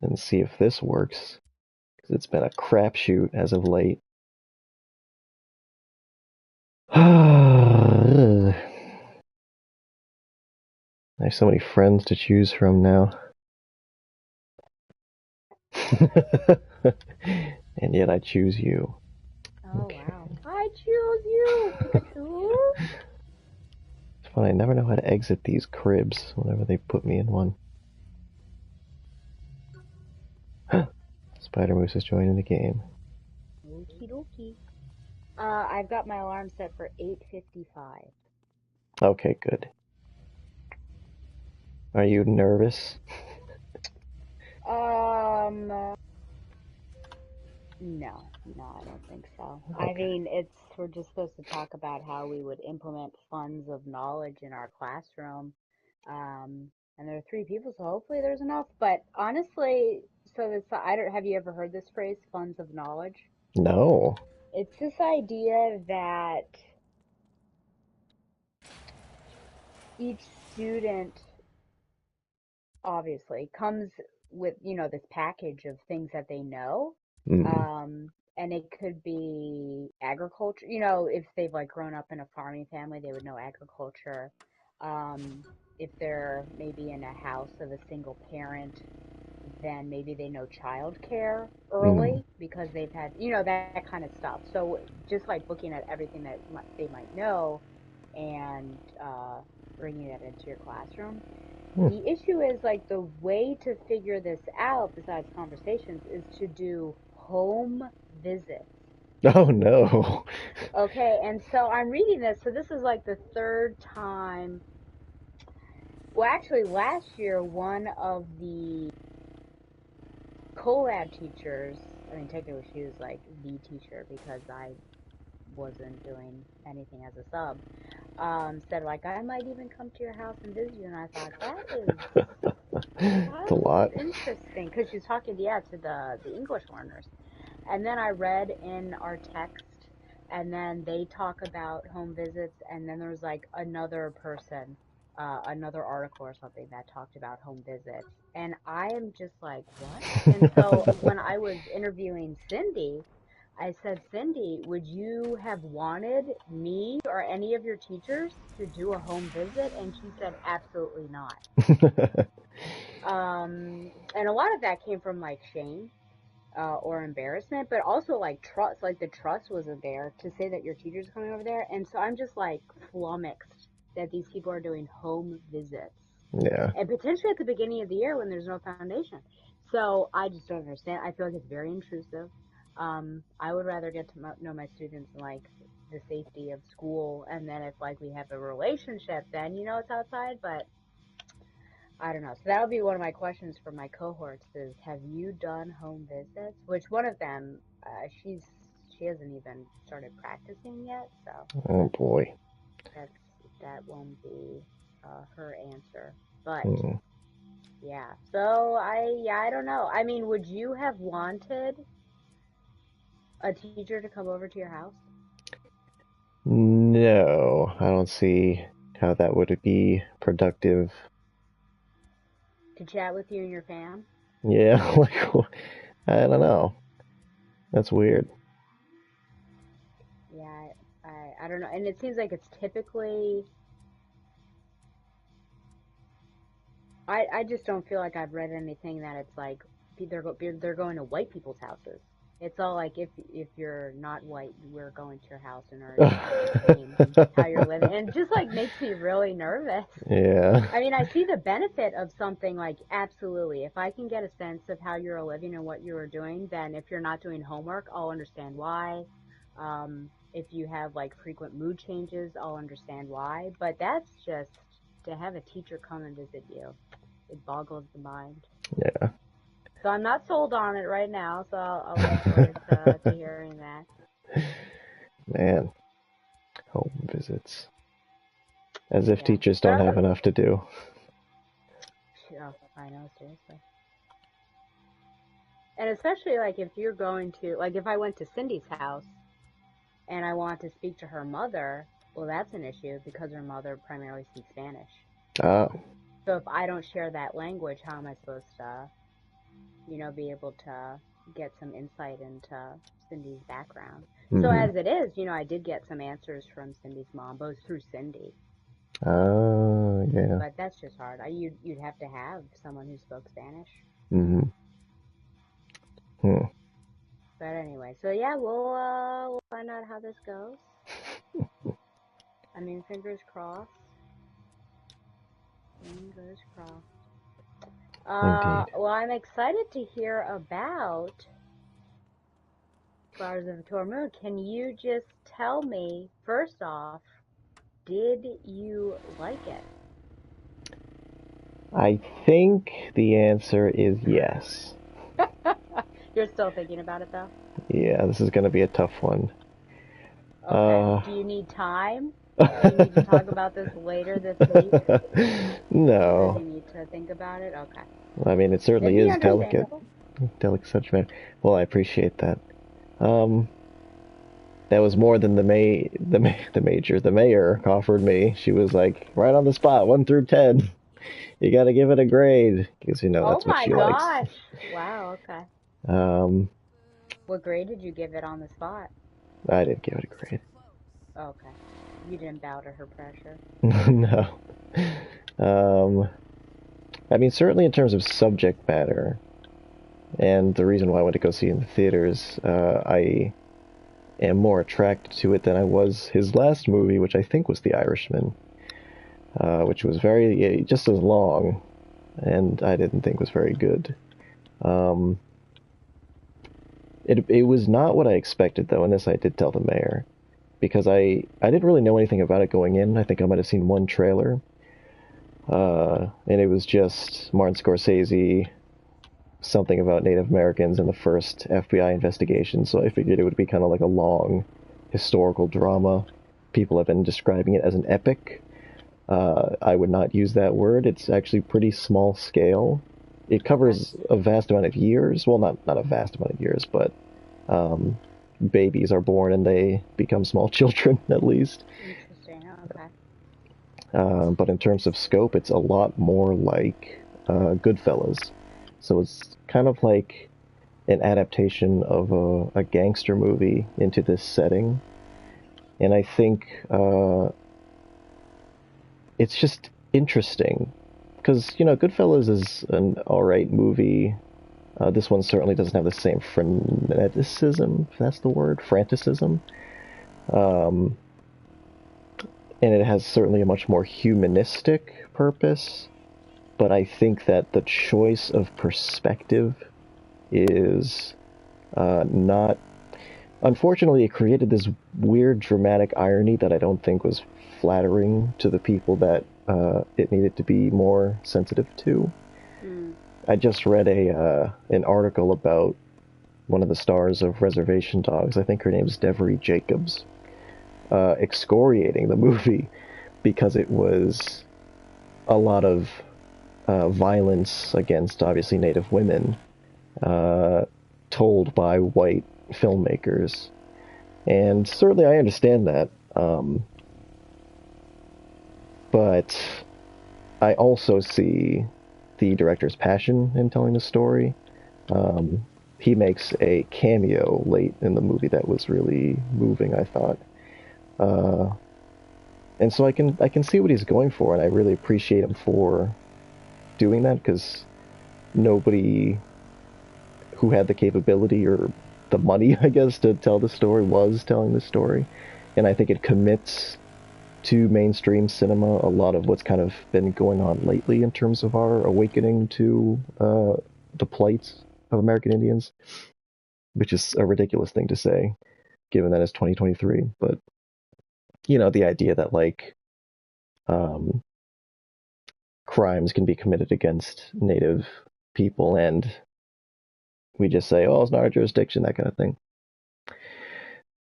and see if this works, because it's been a crapshoot as of late. I have so many friends to choose from now. And yet I choose you. Oh, Okay. wow. I choose you, Pikachu. It's fun, I never know how to exit these cribs whenever they put me in one. Spider Moose is joining the game. Okie dokie. I've got my alarm set for 8:55. Okay, good. Are you nervous? Um, no, no, I don't think so. I Okay. mean, we're just supposed to talk about how we would implement funds of knowledge in our classroom. And there are three people, so hopefully there's enough. But honestly, so this, I don't, have you ever heard this phrase, funds of knowledge? No. It's this idea that each student obviously comes with, this package of things that they know. Mm. And it could be agriculture, if they've like grown up in a farming family, they would know agriculture. Um, if they're maybe in a house of a single parent, then maybe they know childcare Mm. early because they've had, that kind of stuff. So just like looking at everything that they might know and bringing that into your classroom. Mm. The issue is like the way to figure this out besides conversations is to do home visits. Oh no. Okay, and so I'm reading this. So this is like the third time. Well, actually, last year, one of the collab teachers, I mean, technically she was like the teacher because I wasn't doing anything as a sub, said like, I might even come to your house and visit you. And I thought, It's that a is lot. interesting because she's talking, yeah, to the English learners. And then I read in our text, and then they talk about home visits, and then there's like another person, another article or something that talked about home visits. And I am just like, what? And so when I was interviewing Cindy, I said, Cindy, would you have wanted me or any of your teachers to do a home visit? And she said, absolutely not. And a lot of that came from like shame or embarrassment, but also like trust. Like the trust wasn't there to say that your teacher's coming over there, and so I'm just like flummoxed that these people are doing home visits Yeah. and potentially at the beginning of the year when there's no foundation. So I just don't understand. I feel like it's very intrusive. I would rather get to know my students in like the safety of school, and then if like we have a relationship, then it's outside. But I don't know. So that'll be one of my questions for my cohorts is, have you done home visits? Which one of them, she hasn't even started practicing yet, so Oh boy. that's that won't be her answer. But Mm. yeah, so I don't know. I mean, would you have wanted a teacher to come over to your house No, I don't see how that would be productive. to chat with you and your fam? Yeah, like I don't know. That's weird. Yeah, I don't know. And it seems like it's typically I just don't feel like I've read anything that it's like they're going to white people's houses. It's all like if you're not white, we're going to your house and are interested in seeing how you're living, and it just like makes me really nervous. Yeah. I mean, I see the benefit of something like absolutely. If I can get a sense of how you're living and what you are doing, then if you're not doing homework, I'll understand why. If you have like frequent mood changes, I'll understand why. But that's just to have a teacher come and visit you. It boggles the mind. Yeah. So I'm not sold on it right now. So I'll look forward to hearing that. Man, home visits. As if Yeah, teachers but don't have enough to do. oh, I know, seriously. And especially like if you're going to like if I went to Cindy's house and I want to speak to her mother, well, that's an issue because her mother primarily speaks Spanish. Ah, So if I don't share that language, how am I supposed to? be able to get some insight into Cindy's background. So Hmm. as it is, I did get some answers from Cindy's mom, both through Cindy. Yeah. But that's just hard. You'd have to have someone who spoke Spanish. Hmm. Hmm. But anyway, so yeah, we'll find out how this goes. I mean, fingers crossed. Fingers crossed. Indeed. Well, I'm excited to hear about Flowers of the Tormoon. Can you just tell me, first off, did you like it? I think the answer is yes. You're still thinking about it though? Yeah, this is going to be a tough one. Okay. Uh, Do you need time? Do you need to talk about this later this week? Or do no. you need to think about it? Okay. I mean, it It'd certainly be is delicate. understandable. Delicate subject matter. Well, I appreciate that. Um, that was more than the mayor offered me. She was like, right on the spot, 1 through 10. You got to give it a grade because Oh that's what my she likes. gosh. Wow, okay. Um, What grade did you give it on the spot? I didn't give it a grade. Okay. You didn't bow to her pressure. No. Um, I mean, certainly in terms of subject matter, and the reason why I went to go see it in the theaters, I am more attracted to it than I was his last movie, which I think was The Irishman, which was very just as long, and I didn't think was very good. Um, it was not what I expected though, and this I did tell the mayor because I didn't really know anything about it going in. I think I might have seen one trailer, and it was just Martin Scorsese, something about Native Americans in the first FBI investigation. So I figured it would be kind of like a long historical drama. People have been describing it as an epic. I would not use that word. It's actually pretty small scale. It Okay. covers a vast amount of years. Well, not a vast amount of years, but um, babies are born and they become small children at least. Interesting. Okay. But in terms of scope, it's a lot more like Goodfellas. So it's kind of like an adaptation of a gangster movie into this setting. And I think it's just interesting because, Goodfellas is an alright movie. This one certainly doesn't have the same freneticism, if that's the word, franticism. Um, and it has certainly a much more humanistic purpose. But I think that the choice of perspective is not. Unfortunately, it created this weird dramatic irony that I don't think was flattering to the people that it needed to be more sensitive to. Hmm. I just read a an article about one of the stars of Reservation Dogs. I think her name's Devery Jacobs, excoriating the movie because it was a lot of violence against obviously Native women, uh, told by white filmmakers. And certainly I understand that. But I also see the director's passion in telling the story. Um, he makes a cameo late in the movie that was really moving, I thought. Uh, and so I can see what he's going for, and I really appreciate him for doing that because nobody who had the capability or the money, I guess, to tell the story was telling the story. And I think it commits to mainstream cinema a lot of what's kind of been going on lately in terms of our awakening to the plight of American Indians, which is a ridiculous thing to say, given that it's 2023. But the idea that um, crimes can be committed against Native people, and we just say, "Oh, it's not our jurisdiction," that kind of thing.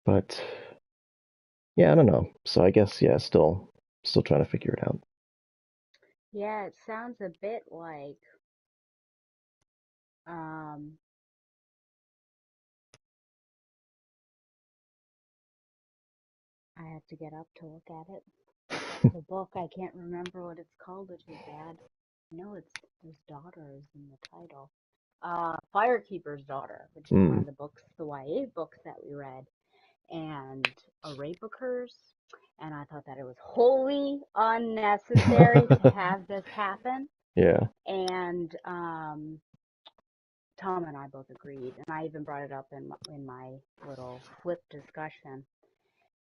But yeah, I don't know. So I guess yeah, still trying to figure it out. Yeah, it sounds a bit like um I have to get up to look at it. The book, I can't remember what it's called, which is bad. I know it's there's daughters in the title. Firekeeper's Daughter, which is one Mm. of the books, the YA books that we read, and a rape occurs. And I thought that it was wholly unnecessary to have this happen. Yeah. And Tom and I both agreed, and I even brought it up in my little flip discussion.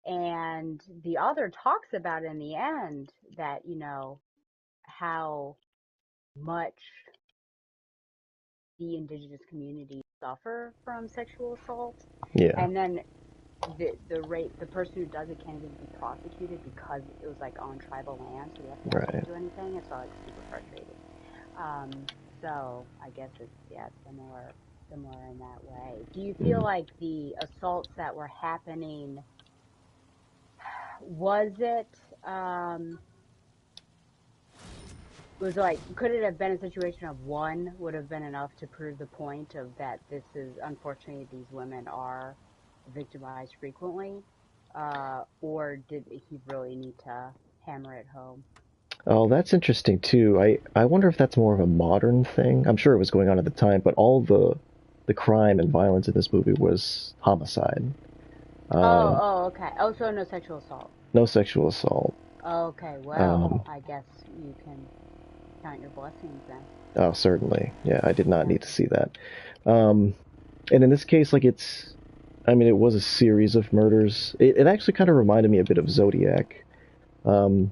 And the author talks about in the end that, how much the indigenous community suffer from sexual assault. Yeah. And then the person who does it can't even be prosecuted because it was like on tribal land, so the FBI Right. can't do anything. It's all like super frustrating. Um, so I guess it's, yeah, similar in that way. Do you feel Mm. like the assaults that were happening, was it um was like, could it have been a situation of one would have been enough to prove the point of that this is, unfortunately, these women are victimized frequently? Or did he really need to hammer it home? Oh, that's interesting too. I wonder if that's more of a modern thing. I'm sure it was going on at the time, but all the crime and violence in this movie was homicide. Uh, Oh, okay. Oh, so no sexual assault. no sexual assault. Okay, well, Um, I guess you can count your blessings then. oh, certainly. Yeah, I did not Yeah. need to see that. Um, and in this case, like I mean, it was a series of murders. It actually kind of reminded me a bit of Zodiac.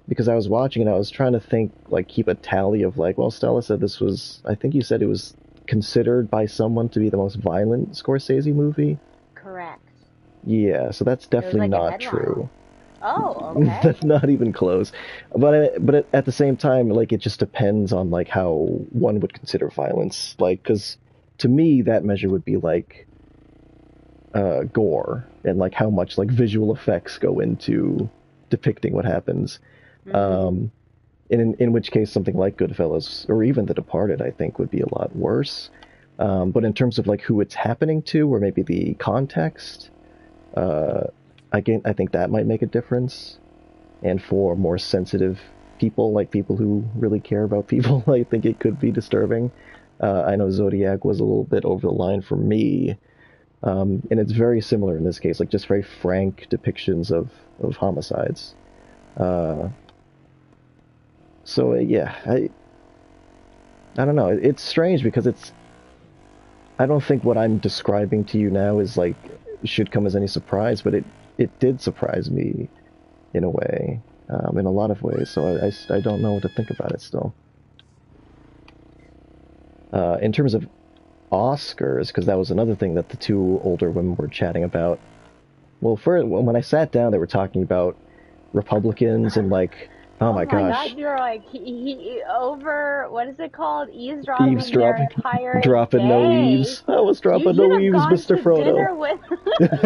Because I was watching and I was trying to think, like, keep a tally of, like, well, Stella said this was, I think you said it was considered by someone to be the most violent Scorsese movie. Correct. Yeah, so that's It was definitely like a not headline. true. Oh, okay. That's not even close. But at the same time, like, it just depends on, like, how one would consider violence. Like, because to me, that measure would be, like, gore and, like, how much, like, visual effects go into depicting what happens. Mm-hmm. Um, in which case something like Goodfellas or even The Departed, I think, would be a lot worse. But in terms of like who it's happening to, or maybe the context, uh, I think that might make a difference. And for more sensitive people, like people who really care about people, I think it could be disturbing. I know Zodiac was a little bit over the line for me, and it's very similar in this case, like just very frank depictions of homicides. Uh, so yeah, I don't know. It's strange because I don't think what I'm describing to you now is like should come as any surprise, but it did surprise me in a way, in a lot of ways. So I don't know what to think about it still. In terms of Oscars, because that was another thing that the two older women were chatting about. Well, when I sat down, they were talking about Republicans and like, oh Oh my my God, gosh, you're like he over, what is it called? Eavesdropping their eavesdropping, entire dropping no day. eaves. I was You dropping no should have eaves, gone Mr. to Frodo. dinner with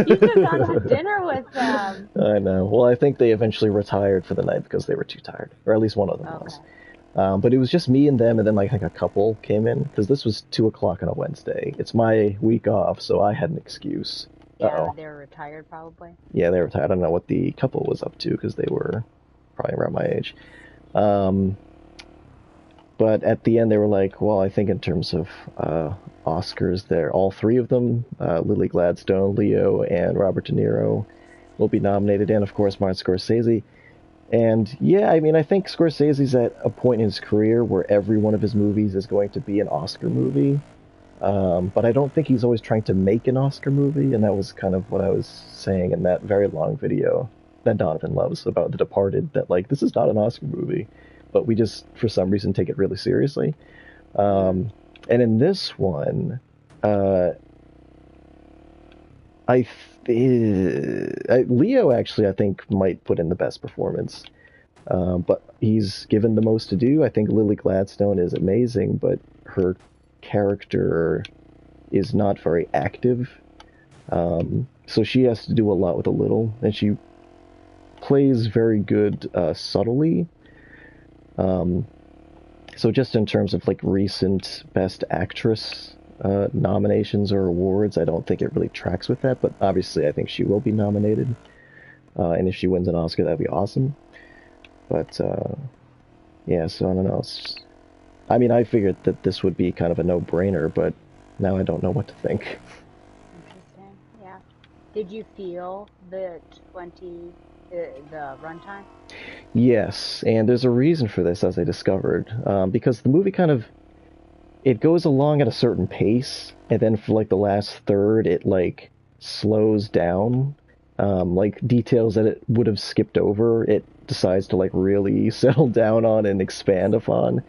you should have gone to dinner with them. I know. Well, I think they eventually retired for the night because they were too tired, or at least one of them was. Okay. But it was just me and them, and then like a couple came in because this was 2 o'clock on a Wednesday. It's my week off, so I had an excuse. Uh Yeah, oh. they were retired probably. Yeah, they were tired. I don't know what the couple was up to because they were probably around my age. Um, but at the end, they were like, "Well, I think in terms of Oscars, they're all three of them: Lily Gladstone, Leo, and Robert De Niro will be nominated, and of course Martin Scorsese." And yeah, I mean, I think Scorsese's at a point in his career where every one of his movies is going to be an Oscar movie. But I don't think he's always trying to make an Oscar movie, and that was kind of what I was saying in that very long video that Donovan loves about The Departed. That like this is not an Oscar movie, but we just for some reason take it really seriously. Mm. And in this one, uh, Leo actually I think might put in the best performance. But he's given the most to do. I think Lily Gladstone is amazing, but her character is not very active. So she has to do a lot with a little, and she plays very good subtly. Um, so just in terms of like recent Best Actress nominations or awards, I don't think it really tracks with that. But obviously, I think she will be nominated, and if she wins an Oscar, that'd be awesome. But yeah, so I don't know. I mean, I figured that this would be kind of a no-brainer, but Now I don't know what to think. Interesting. Yeah. Did you feel the 20, the runtime? Yes, and there's a reason for this, as I discovered, because the movie kind of it goes along at a certain pace, and then for like the last third, it like slows down. Like details that it would have skipped over, it decides to like really settle down on and expand upon.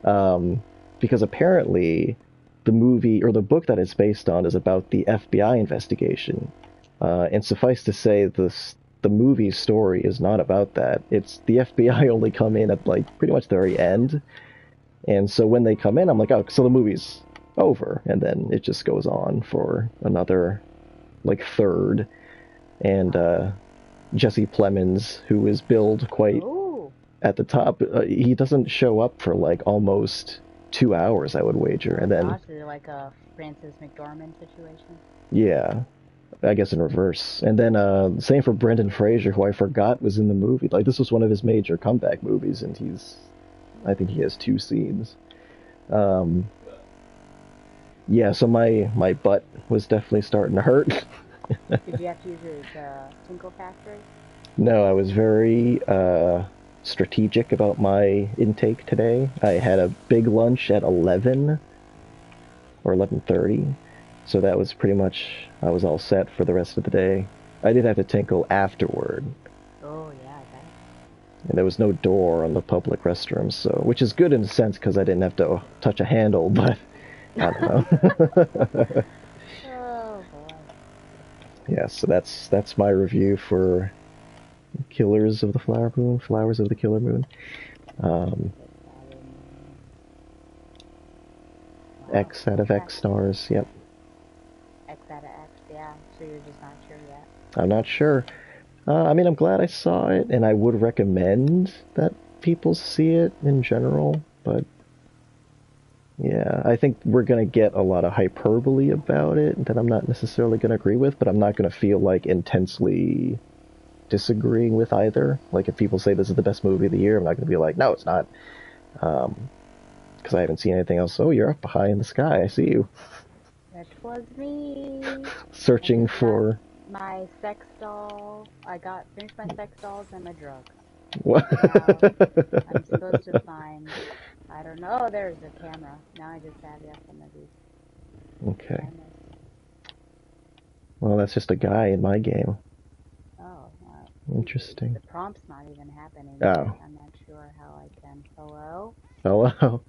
Um, because apparently, the movie or the book that it's based on is about the FBI investigation. And suffice to say, the movie's story is not about that. It's the FBI only come in at like pretty much the very end, and so when they come in, I'm like, oh, so the movie's over, and then it just goes on for another like third. And Jesse Plemons, who is billed quite Oh, at the top, he doesn't show up for like almost 2 hours, I would wager, oh and then gosh, is it like a Francis McDormand situation? yeah, I guess in reverse. And then same for Brendan Fraser, who I forgot was in the movie. Like this was one of his major comeback movies, and I think he has two scenes. Um, yeah, so my butt was definitely starting to hurt. Did you have to use the Tinkle Factory? No, I was very strategic about my intake today. I had a big lunch at 11 or 11:30, so that was pretty much I was all set for the rest of the day. I did have to tinkle afterward, Oh yeah, I bet. and there was no door on the public restrooms, so which is good in a sense because I didn't have to touch a handle, but I don't know. Oh boy. Yeah, so that's my review for Killers of the Flower Moon, Flowers of the Killer Moon. Um, The Flower Moon. Wow. X out of Okay. X stars. Yep. X out of X. Yeah. So you're just not sure yet. I'm not sure. I mean, I'm glad I saw it, and I would recommend that people see it in general. But yeah, I think we're gonna get a lot of hyperbole about it that I'm not necessarily gonna agree with, but I'm not gonna feel like intensely disagreeing with either. Like if people say this is the best movie of the year, I'm not gonna be like, no, it's not, because I haven't seen anything else. Oh, you're up high in the sky. I see you That was me. I searching just got for my sex doll. I got finished my sex dolls and my drugs. what? Now I'm supposed to find. I don't know. Oh, there's the camera. Now I just have some of these Okay. cameras. Well, that's just a guy in my game. Oh, Interesting. the prompt's not even happening yet. Oh, I'm not sure how I can. Hello? hello.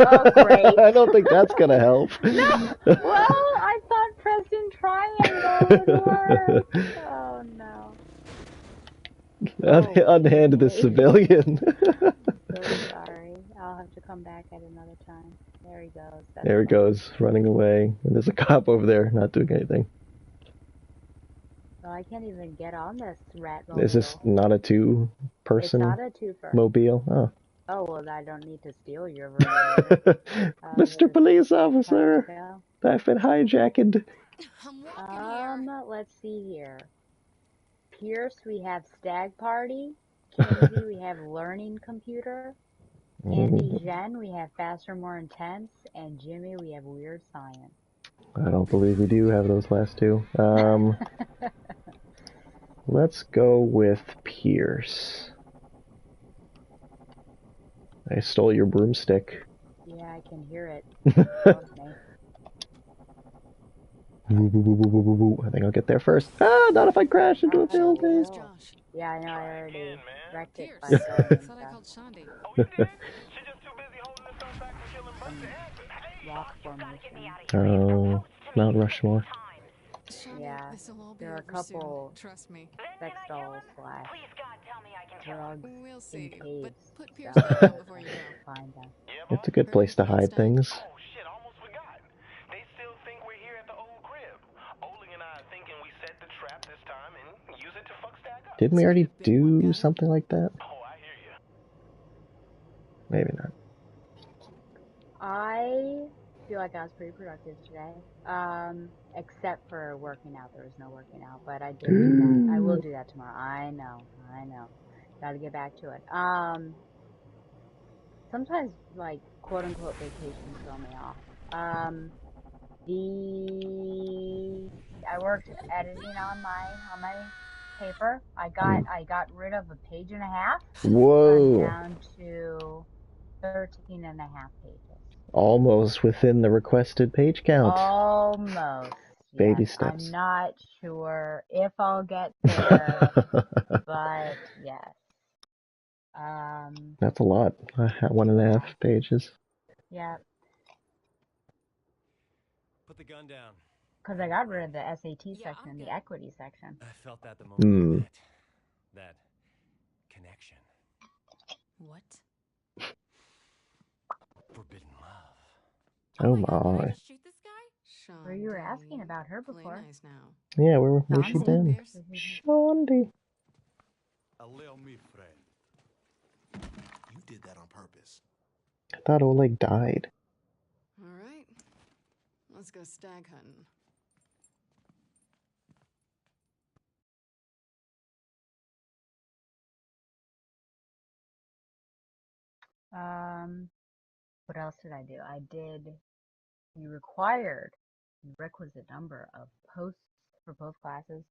Oh, great. I don't think that's gonna help. No! Well, I thought pressing triangle would work. Oh, no. Oh, Unhand the wait. civilian. So sorry. I'll have to come back at another time. There he goes. That's There he better. goes, running away. And there's a cop over there not doing anything. Well, I can't even get on this Is this Ratmobile. not a It's two-person not a twofer. mobile? Oh. Oh, well, I don't need to steal your version either. Mr. Just Police touch and Officer, go. I've been hijacked. I'm walking here. Let's see here. Pierce, we have Stag Party. Kinsey, we have Learning Computer. Andy Jen, we have Faster, More Intense. And Jimmy, we have Weird Science. I don't believe we do have those last two. Let's go with Pierce. I stole your broomstick. Yeah, I can hear it. It loves me. I think I'll get there first. Ah, not if I crash into a I building. Where's will. Josh? Yeah, I know, I Try already again, man. wrecked it by Pierce. going I thought I into called Shandi. Oh, you did? She just too busy holding herself back from killing Buck to some answer. Hey! rock formation. Oh, Mount Rushmore. Shandi, Yeah, this'll all be there are a over soon. couple Trust me. sex dolls slash drugs We'll in see. But caves, put so Pierce back out before you you go. can find them. Yeah, It's boss? a good Heard place to anything else hide done? things. Oh, shit, almost forgot. They still think we're here at the old crib. Oling and I are thinking we set the trap this time and use it to fuck Stag up. Didn't we So already you've been one do guy? something like that? Oh, I hear you. Maybe not. I feel like I was pretty productive today. Except for working out. There was no working out, but I did do that. I will do that tomorrow. I know. Gotta get back to it. Sometimes like quote unquote vacations throw me off. I worked editing on my paper. I got rid of a page and a half. So I'm Whoa. down to 13 and a half pages. Almost within the requested page count. Almost. Baby Yes. steps. I'm not sure if I'll get there, but yes. That's a lot. 1.5 pages. Yeah. Put the gun down. Because I got rid of the SAT Yeah, section I'm and the good. equity section. I felt that the moment we Hmm. met. That connection. What? Forbidden love. Oh my God, can I my. just shoot this guy? Where you were asking about her Play before. nice now. Yeah, where's she Shaundi. been? Shaundi. Allow me, friend. You did that on purpose. I thought Oleg died. All right, let's go stag hunting. What else did I do? I did the required requisite number of posts for both classes.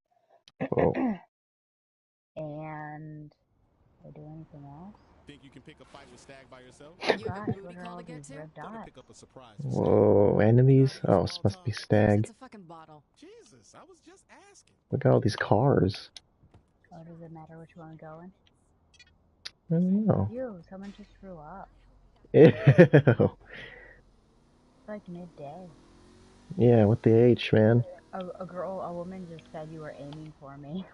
Oh. And did I do anything else? Think you can pick a fight with Stag by yourself? You have a Gosh, booty what are call all to get these to? red Gonna dots? pick up a surprise. Whoa, enemies? Oh, this must be Of course, Stag. it's a fucking bottle. Jesus, I was just asking. Look at all these cars. Oh, does it matter which one I'm going? I don't know. Ew, someone just threw up. Ew. It's like midday. Yeah, what the H, man? A woman just said you were aiming for me.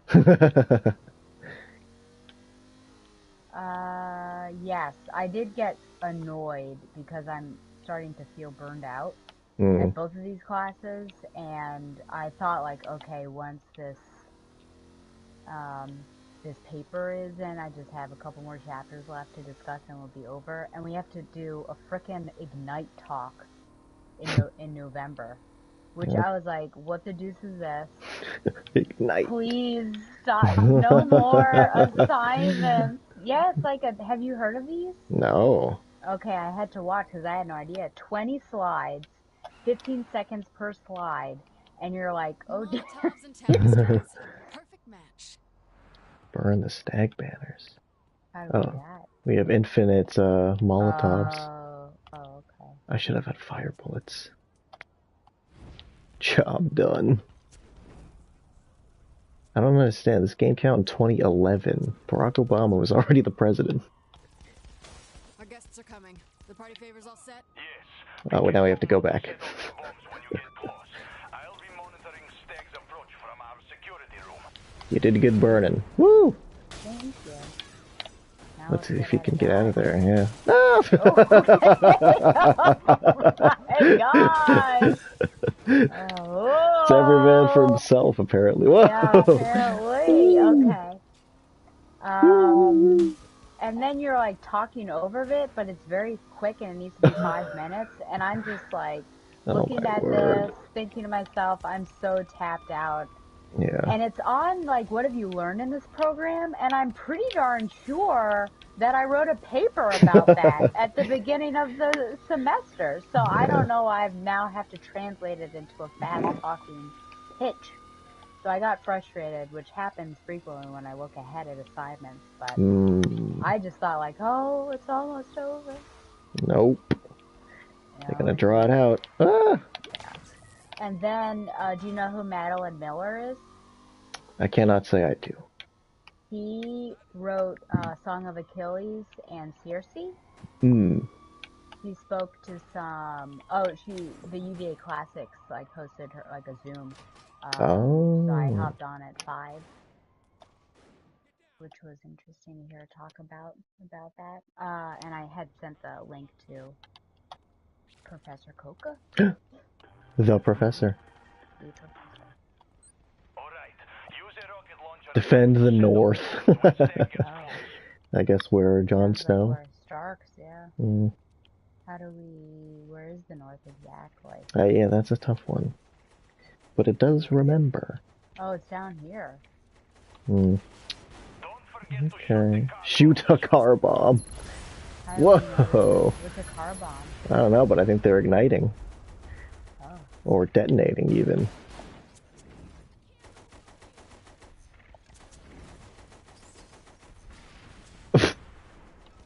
Yes, I did get annoyed because I'm starting to feel burned out at both of these classes, and I thought like, okay, once this paper is in, I just have a couple more chapters left to discuss and we'll be over. And we have to do a frickin' Ignite talk in November, which I was like, what the deuce is this? Ignite. Please stop. No more assignments. Yeah, it's like have you heard of these? No. Okay, I had to watch because I had no idea. 20 slides, 15 seconds per slide, and you're like, oh dear. Molotovs and tapestries. Perfect match. Burn the Stag banners. How do we do that? We have infinite Molotovs. Oh, okay. I should have had fire bullets. Job done. I don't understand. This game came out in 2011. Barack Obama was already the president. Our guests are coming. The party favors all set? Yes. Oh, well, now we have to go back. Set off the bombs when you get close. I'll be monitoring Stag's approach from our security room. You did good burning. Woo! Thank you. Now Let's see if he can out get of out of the there. Yeah. Hey guys! It's every man for himself, apparently. Whoa! Yeah, apparently. Okay. And then you're like talking over it, but it's very quick and it needs to be 5 minutes. And I'm just like looking my at word. this, thinking to myself, I'm so tapped out. Yeah. And it's on like, what have you learned in this program? And I'm pretty darn sure that I wrote a paper about that at the beginning of the semester. So I don't know. I now have to translate it into a fast talking pitch. So I got frustrated, which happens frequently when I look ahead at assignments, but I just thought like, oh, it's almost over. Nope. They're gonna draw it out. Ah! Yeah. And then, do you know who Madeline Miller is? I cannot say I do. He wrote Song of Achilles and Circe. He spoke to some, the UVA Classics, like, hosted her, like, a Zoom. So I hopped on at 5, which was interesting to hear her talk about that. And I had sent the link to Professor Coca. The professor. The professor. All right. Use a rocket launcher. Defend the North. Yeah. I guess we're Jon Sounds like Snow. we're Starks, yeah. Where is the North exactly? Yeah, that's a tough one. But it does remember. Oh, it's down here. Don't forget to Okay. Shoot a car bomb. How do we know Whoa. What's a car bomb? I don't know, but I think they're igniting. Oh. Or detonating, even.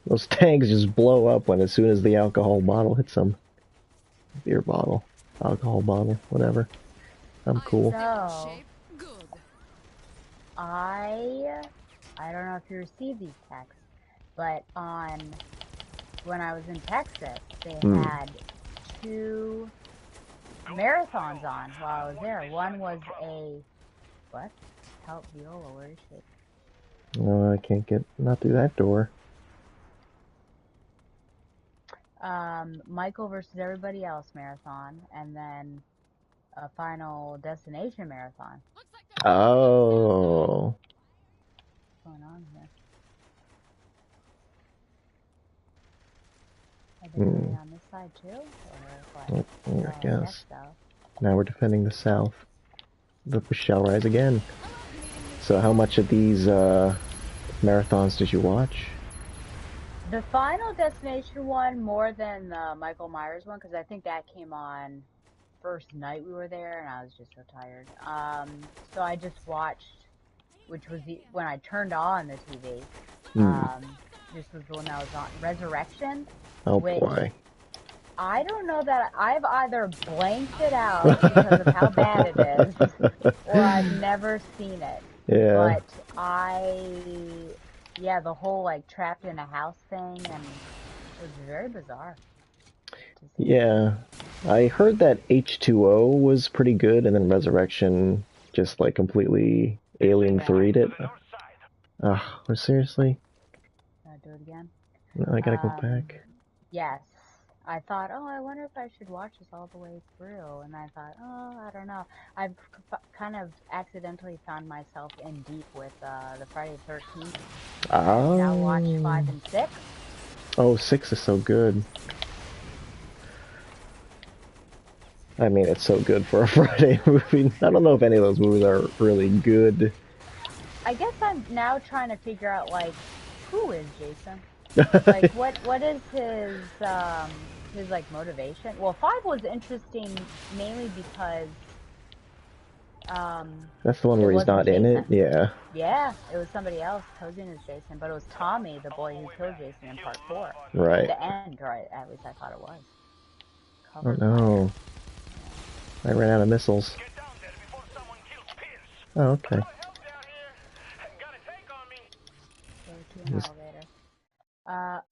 Those tanks just blow up when as soon as the alcohol bottle hits them. Beer bottle, alcohol bottle, whatever. I'm cool. So, Shape? Good. I don't know if you received these texts, but when I was in Texas, they had 2 marathons on while I was there. One was a what? Help Viola, where is she? No, I can't get not through that door. Michael versus everybody else marathon, and then a Final Destination marathon. Oh. What's going on here? Are they doing it on this side too, or what? I guess. So. Now we're defending the south. The shall rise again. So how much of these marathons did you watch? The Final Destination one more than the Michael Myers one, because I think that came on first night we were there, and I was just so tired. So I just watched, which was when I turned on the TV. This was the one that was on Resurrection. Oh which boy. I don't know that I've either blanked it out because of how bad it is, or I've never seen it. Yeah. But the whole like trapped in a house thing, and it was very bizarre. Yeah. I heard that H2O was pretty good, and then Resurrection just like completely Alien 3'd it. Ugh, seriously? Do it again? No, I gotta go back. Yes. I thought, oh, I wonder if I should watch this all the way through. And I thought, oh, I don't know. I've kind of accidentally found myself in deep with the Friday the 13th. Oh. Now watch 5 and 6. Oh, 6 is so good. I mean, it's so good for a Friday movie. I don't know if any of those movies are really good. I guess I'm now trying to figure out, like, who is Jason? Like, what is his like motivation? Well, 5 was interesting mainly because that's the one where he's not Jason. in it. Yeah. Yeah, it was somebody else posing as Jason, but it was Tommy, the boy who killed Jason in part 4. Right. The end, or at least I thought it was. Oh no! I ran out of missiles. Oh, okay.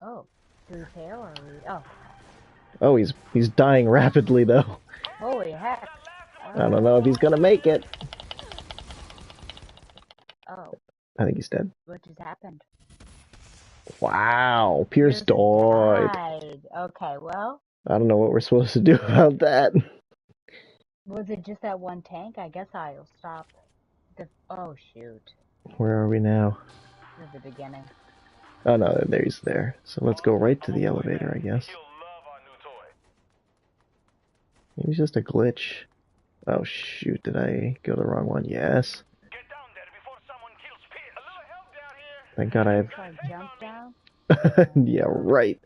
Oh, do we fail or we? Oh. Oh, he's dying rapidly though. Holy heck! I don't know if he's gonna make it. Oh. I think he's dead. What just happened? Wow, Pierce died. Okay, well. I don't know what we're supposed to do about that. Was it just that one tank? I guess I'll stop. Oh shoot. Where are we now? At the beginning. Oh no, there he's there. So let's go right to the elevator, I guess. Maybe it's just a glitch. Oh shoot, did I go the wrong one? Yes. Thank God I have... So I jump down? Yeah, right.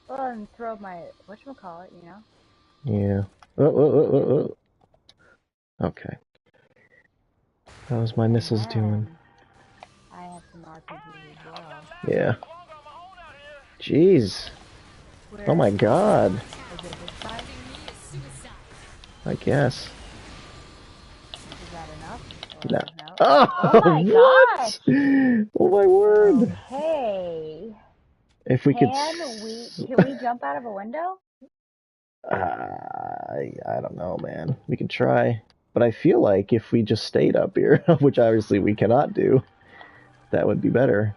Well, and throw my, whatchamacallit, you know? Yeah. Oh. Okay. How's my missiles doing? I have some RPGs as well. Yeah. Jeez. Oh my god. Is it this side? I guess. Is that enough? No. No. Oh, my what? gosh! Oh my word. Okay. If we could... Can we jump out of a window? I don't know, man. We can try. But I feel like if we just stayed up here, which obviously we cannot do, that would be better.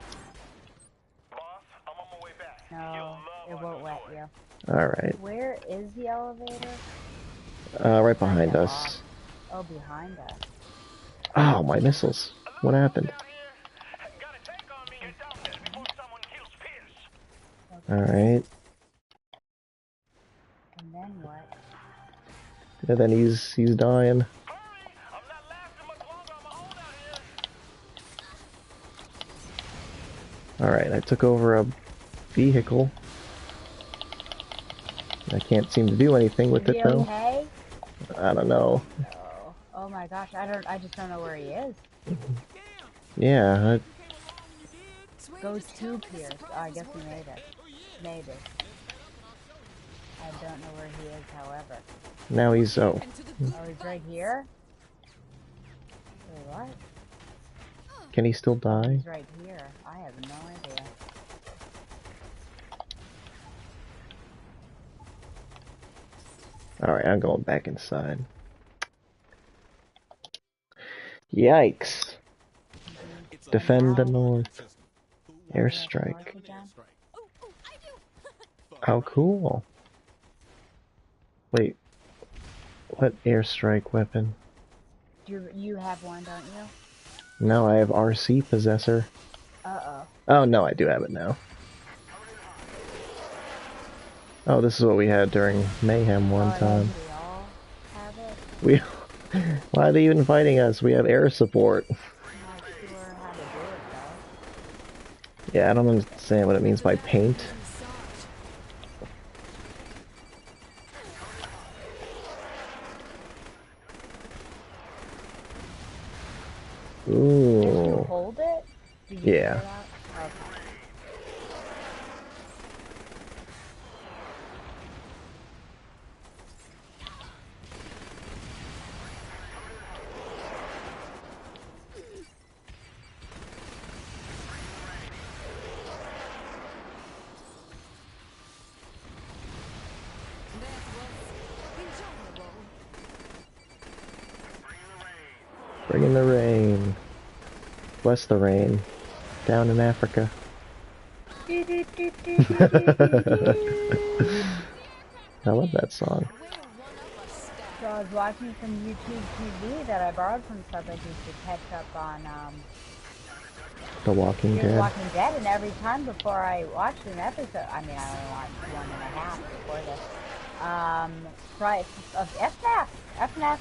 No, it won't let you. Alright. Where is the elevator? Right behind us. Oh, behind us. Oh, my missiles. What happened? Alright. And then what? And then he's dying. Alright, I took over a vehicle. I can't seem to do anything with it though. Okay? I don't know. Oh, oh my gosh, I just don't know where he is. Yeah, Go to Pierce. Oh, I guess we made it. Maybe. I don't know where he is, however. now he's Oh, he's right here? Wait, what? Can he still Oh, die? he's right here. I have no idea. Alright, I'm going back inside. Yikes. Defend the north. Airstrike. How cool. Wait. What airstrike weapon? You have one, don't you? No, I have RC Possessor. Uh-oh. Oh, no, I do have it now. Oh, this is what we had during Mayhem one time. We all have it? We... Why are they even fighting us? We have air support. I'm not sure how to do it, though. Yeah, I don't understand what it means by paint. Ooh. Did you hold it? Did you Yeah. figure it out? Okay. Bring in the rain. Bless the rain. Down in Africa. I love that song. So I was watching some YouTube TV that I borrowed from somebody to catch up on The Walking The Dead. Walking Dead, and every time before I watched an episode, I mean, I only watched 1.5 before this, right, of FNAF, FNAF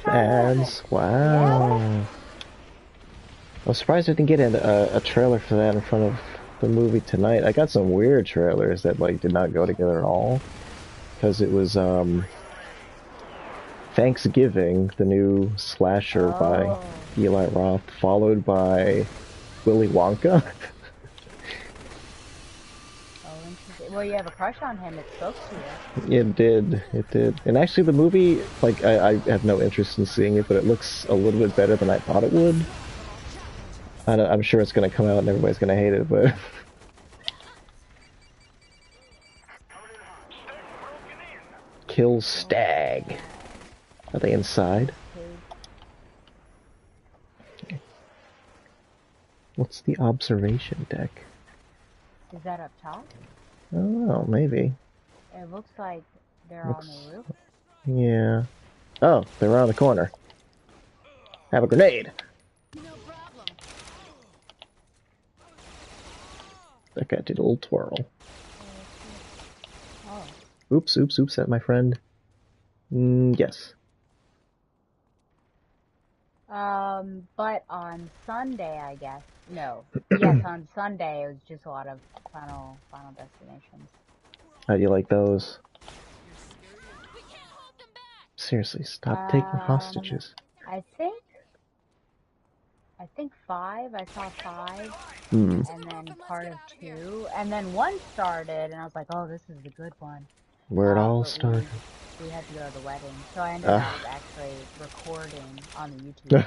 ads. Wow. Yeah. I was surprised I didn't get a trailer for that in front of the movie tonight. I got some weird trailers that like did not go together at all. Because it was Thanksgiving, the new slasher by Eli Roth, followed by Willy Wonka. Well, you have a crush on him, it spoke to you. It did. And actually the movie, like, I have no interest in seeing it, but it looks a little bit better than I thought it would. I'm sure it's going to come out and everybody's going to hate it, but... Kill Stag. Are they inside? Okay. What's the observation deck? Is that up top? I don't know, maybe. It looks like they're on the roof. Yeah. Oh, they're around the corner. Have a grenade! No problem. That guy did a little twirl. Oh. Oops, that my friend. Yes. But on Sunday, I guess. No. Yes, on Sunday it was just a lot of Final Destinations. How do you like those? Seriously, stop taking hostages. I think 5. I saw 5. Hmm. And then part of 2. And then 1 started, and I was like, oh, this is the good one. Where it all started. We had to go to the wedding, so I ended up actually recording on the YouTube.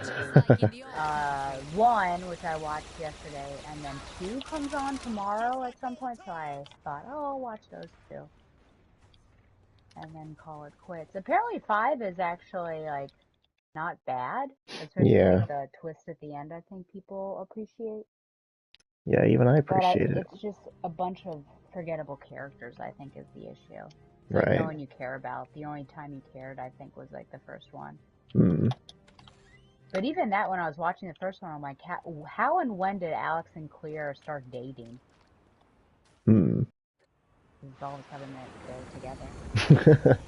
1, which I watched yesterday, and then 2 comes on tomorrow at some point, so I thought, oh, I'll watch those 2. And then call it quits. Apparently 5 is actually, like, not bad. Especially like the twist at the end, I think people appreciate. Yeah, even I appreciate it. It's just a bunch of forgettable characters, I think, is the issue. Right. Like no one you care about. The only time you cared, I think, was like the first one. Hmm. But even that, when I was watching the first one, I'm like, how and when did Alex and Claire start dating? Hmm. Because all of a sudden they're together.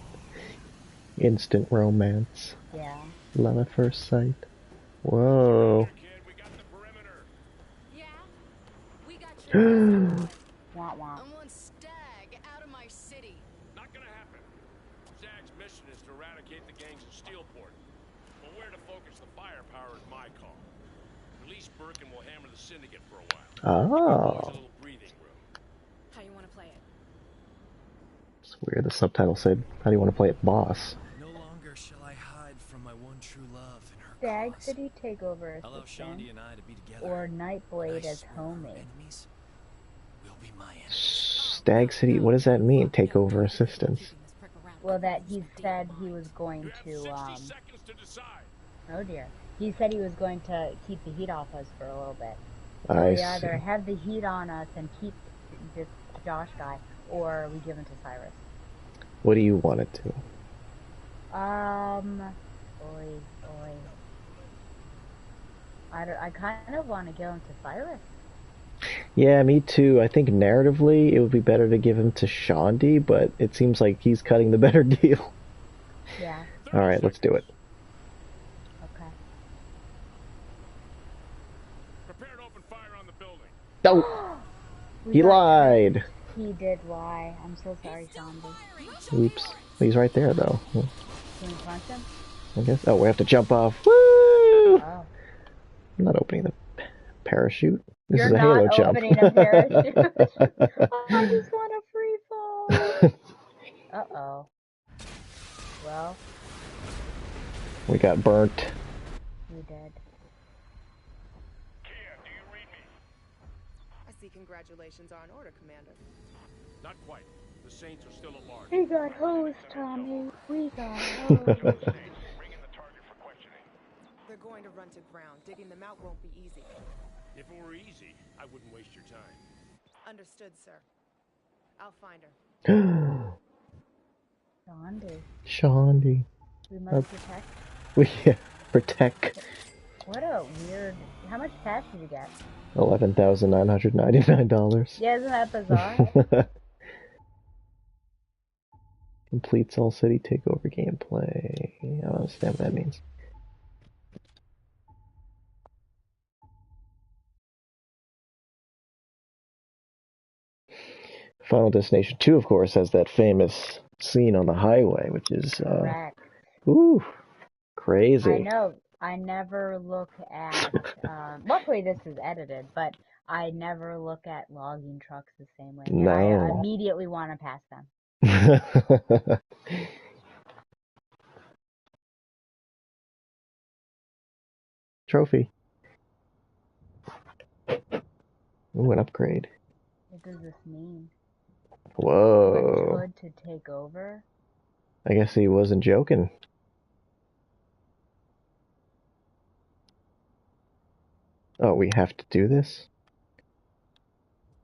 Instant romance. Yeah. Love at first sight. Whoa. Yeah, we got your Wah wah. I want Stag out of my city. Not gonna happen. Zag's mission eradicate the gangs in Steelport. But where to focus the firepower is my call. Release Birkin will hammer the Syndicate for a while. Give you boys a Oh. little breathing room. How you want to play it? It's weird. The subtitle said, "How do you want to play it, boss?" No longer shall I hide from my one true love in her Stag cause. City Takeover Allow Assistant Shondi and I to be together. or And Nightblade I as swear homie. her enemies will be my enemies. Stag City. What does that mean? Takeover assistance. Well, that he said he was going You have to, 60 seconds to decide. oh dear. He said he was going to keep the heat off us for a little bit. So I we see. either have the heat on us and keep this Josh guy, or we give him to Cyrus. What do you want it to? Oi, oi. I kind of want to give him to Cyrus. Yeah, me too. I think narratively it would be better to give him to Shondi, but it seems like he's cutting the better deal. Yeah, Alright, let's do it. okay. Prepare to open fire on the building. Oh! We He got lied! tricked. He did lie. I'm so sorry, Shondi. Oops. He's right there, though. Can we punch him? I guess. Oh, we have to jump off. Woo! Oh. I'm not opening the parachute. This You're is a not Halo jump. opening a parachute. I just want a free fall. Uh-oh. Well, We got burnt. we did. Kia, do you read me? I see congratulations are in order, Commander. Not quite. The Saints are still at large. We got hosed, Tommy. We got hosed. Bring in the target for questioning. They're going to run to ground. Digging them out won't be easy. If it were easy, I wouldn't waste your time. Understood, sir. I'll find her. Shondi. Shondi. We must protect. We protect What a weird... How much cash did you get? $11,999. Yeah, isn't that bizarre? Completes all city takeover gameplay. I don't understand what that means. Final Destination 2, of course, has that famous scene on the highway, which is, Correct. ooh, crazy. I know. I never look at... luckily this is edited, but I never look at logging trucks the same way. And I No. immediately want to pass them. Trophy. Ooh, an upgrade. What does this mean? Whoa. For Hood to take over? I guess he wasn't joking. Oh, we have to do this?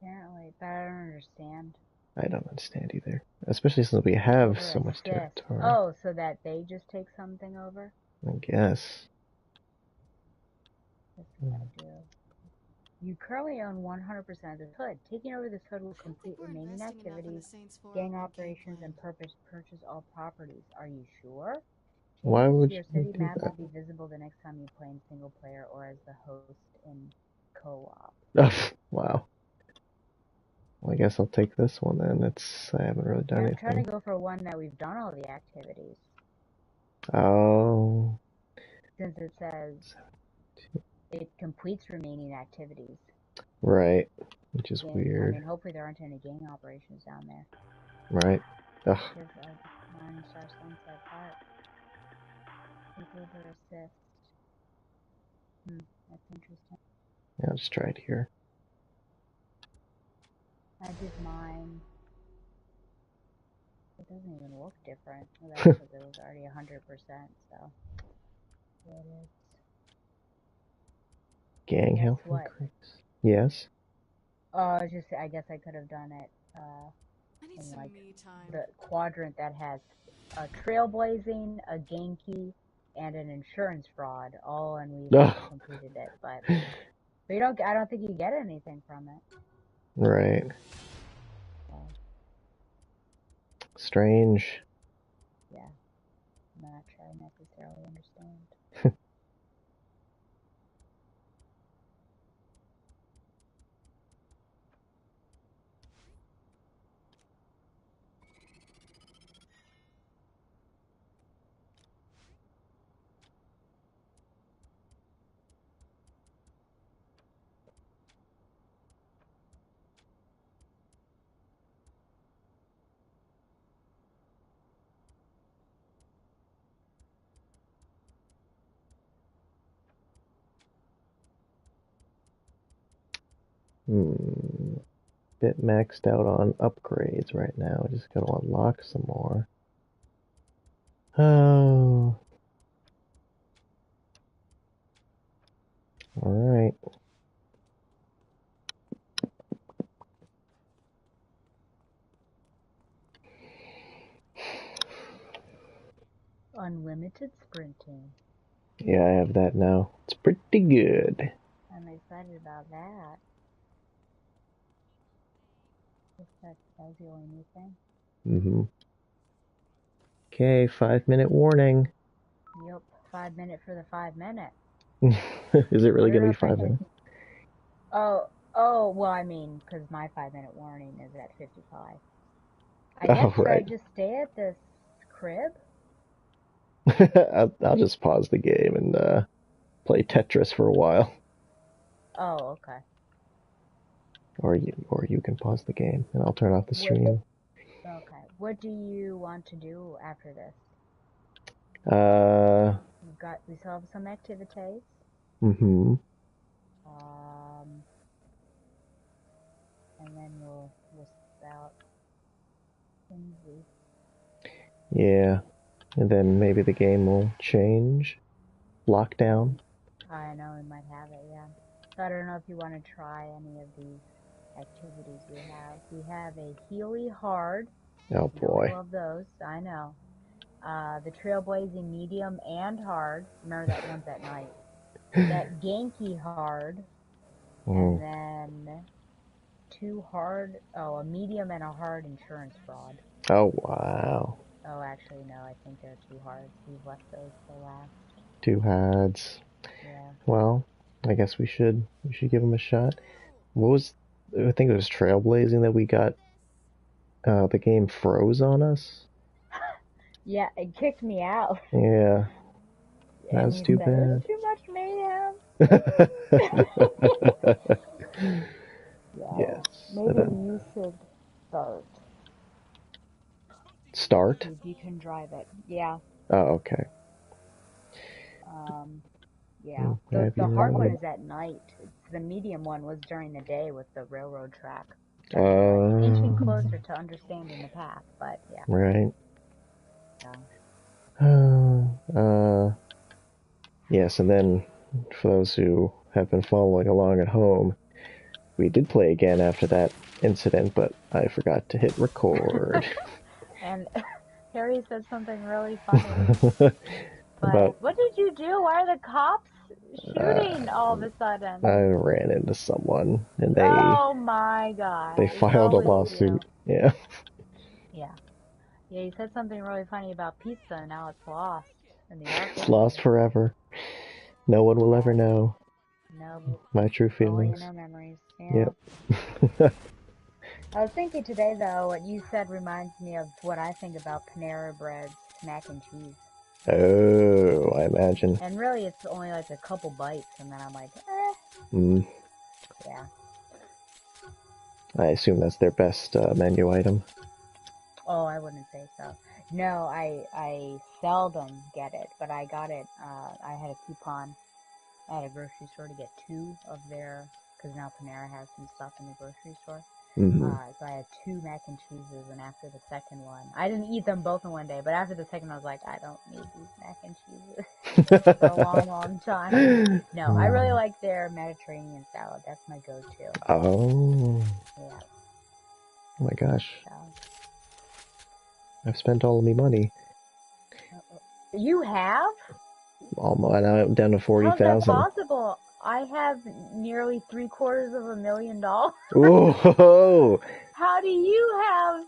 Apparently, but I don't understand. I don't understand either. Especially since we have Over so much assist. territory. Oh, so that they just take something over? I guess. That's what I do. You currently own 100% of this hood. Taking over this hood will complete remaining activities, gang operations, and purchase all properties. Are you sure? Why Changes would to your you city do map that? will be visible the next time you play in single player or as the host in co-op. Oh, wow. Well, I guess I'll take this one then. I haven't really done I'm trying anything. to go for one that we've done all the activities. Oh. Since it says it completes remaining activities. Right. Which is I weird. mean, hopefully there aren't any gang operations down there. Right. Ugh. Because Mine Star Sunset Park. Takeover assist. That's interesting. Yeah, I'll just try it here. I did mine. It doesn't even look different. Well, that's because it was already 100%, so. It is. Gang Guess health what? increase. Yes. Oh, I guess I could have done it in like the quadrant that has a trailblazing, a Genki, and an insurance fraud, all, and we completed it. But you don't. I don't think you get anything from it. Right. So, Strange. yeah, I'm not sure I necessarily understand. Hmm. Bit maxed out on upgrades right now. Just gotta unlock some more. Oh. Alright. Unlimited sprinting. Yeah, I have that now. It's pretty good. I'm excited about that. That's the only new thing. Mm-hmm. Okay, 5-minute warning. Yep, 5 minute for the 5 minute. Is it really Put it gonna be up right 5 there. minutes? Oh, well, I mean, because my 5 minute warning is at 55. I Oh, guess should I right. just stay at this crib? I'll just pause the game and play Tetris for a while. Oh, okay. Or you can pause the game and I'll turn off the stream. Okay. What do you want to do after this? We still have some activities. Mm-hmm. And then we'll spout Kinsey. Yeah. And then maybe the game will change. Lockdown. I know we might have it, yeah. So I don't know if you want to try any of these activities we have. We have a Healy Hard. Oh You know we boy. love those. I know. The Trailblazing Medium and Hard. Remember that one's at night. That Genki Hard. And then 2 hard. Oh, a medium and a hard insurance fraud. Oh wow. Oh, actually, no. I think there are 2 hards. We've left those for last. 2 hards. Yeah. Well, I guess we should give them a shot. What was I think it was Trailblazing that we got the game froze on us. Yeah, it kicked me out. Yeah. That's too bad. Too much mayhem. Yes. Maybe you should start. Start? If you can drive it. Yeah. Oh, okay. Yeah. The hard one is at night. The medium one was during the day with the railroad track. Inching closer to understanding the path, but yeah. Right. Yes, and then for those who have been following along at home, we did play again after that incident, but I forgot to hit record. And Harry said something really funny. But what did you do? Why are the cops shooting all of a sudden? I ran into someone, and they... Oh my god. They filed a lawsuit. Yeah. Yeah. Yeah, you said something really funny about pizza, and now it's lost. In the it's lost forever. No one will ever know. No. My true feelings. Only in our memories. Yeah. Yep. I was thinking today, though, what you said reminds me of what I think about Panera Bread's mac and cheese. Oh, I imagine. And really, it's only like a couple bites, and then I'm like, Yeah. I assume that's their best menu item. Oh, I wouldn't say so. No, I seldom get it, but I got it. I had a coupon at a grocery store to get 2 of their, because now Panera has some stuff in the grocery store. So I had 2 mac and cheeses, and after the second one, I didn't eat them both in one day, but after the second, I was like, I don't need these mac and cheeses for a long, long time. No, I really like their Mediterranean salad. That's my go-to. Oh. Yeah. Oh my gosh. I've spent all of my money. You have? Almost. Now I'm down to 40,000. How's that possible? I have nearly $750,000. Whoa! How do you have?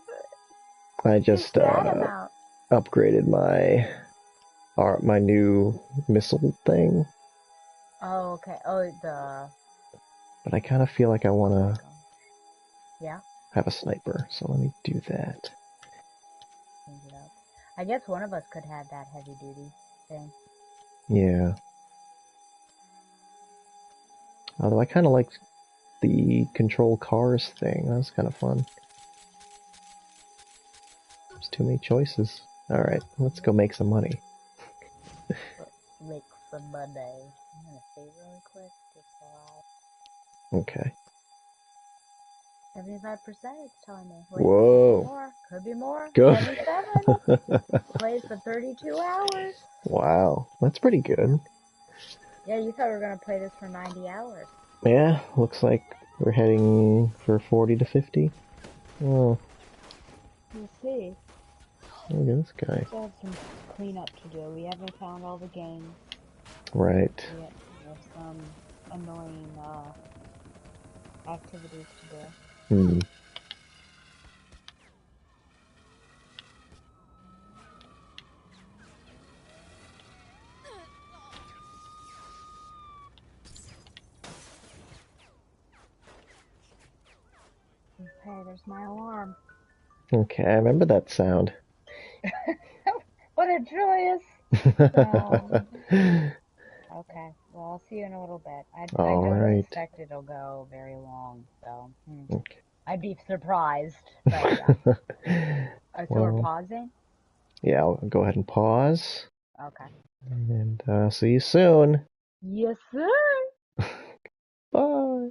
I just upgraded my new missile thing. Oh, okay. Oh, But I kind of feel like I want to. Yeah. Have a sniper, so let me do that. Change it up. I guess one of us could have that heavy duty thing. Yeah. Although I kind of like the control cars thing. That was kind of fun. There's too many choices. Alright, let's go make some money. Make some money. I'm gonna save really quick. Okay. 75%, it's telling me. Wait, Whoa. could be more. Good. 77. Plays for 32 hours. Wow, that's pretty good. Yeah, you thought we were going to play this for 90 hours. Yeah, looks like we're heading for 40 to 50. Oh, We'll see. look at this guy. Still have some cleanup to do. We haven't found all the games. Right. We have some annoying activities to do. Hmm. Okay, there's my alarm. Okay, I remember that sound. What a joyous sound. Okay, well, I'll see you in a little bit. I All don't right. expect it'll go very long, so Okay. I'd be surprised. But yeah. So we're Well, pausing? yeah, I'll go ahead and pause. Okay. And see you soon. Yes, sir. Bye.